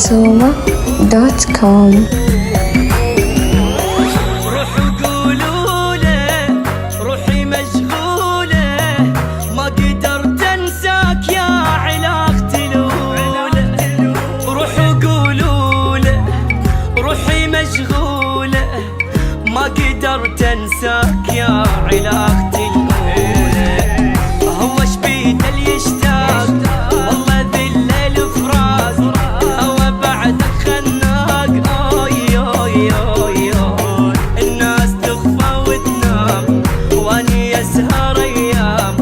soma.com. روحوا قولوا له روحي مشغولة، ما قدرت انساك يا علاقتي الأولى. روحوا قولوا له روحي مشغولة، ما قدرت انساك يا علاقتي الأولى. هو شبيد اللي يشتاق والله ذي الليل فراق، هو بعدك خناق. اوي اوي اوي اوي الناس تخفى وتنام، واني اسهر ايام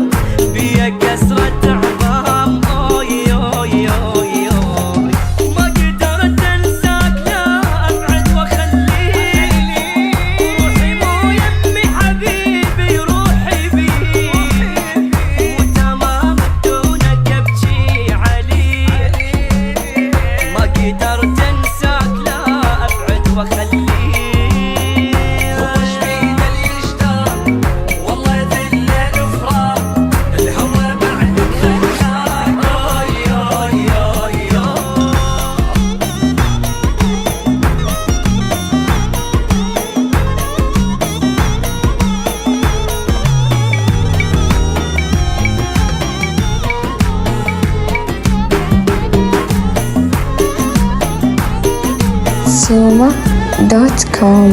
بيا كسرة عظام. اوي اوي اوي اوي ما قدرت انساك، لا ابعد واخليك. روحي مو يمي حبيبي روحي بيك، وتمام دونك ابكي عليك. ما قدرت انساك، لا ابعد واخليك. هو شبيد اللي يشتاق والله ذي الليل فراق، الهوى بعدك خناق. اوي اوي اوي اوي soma.com.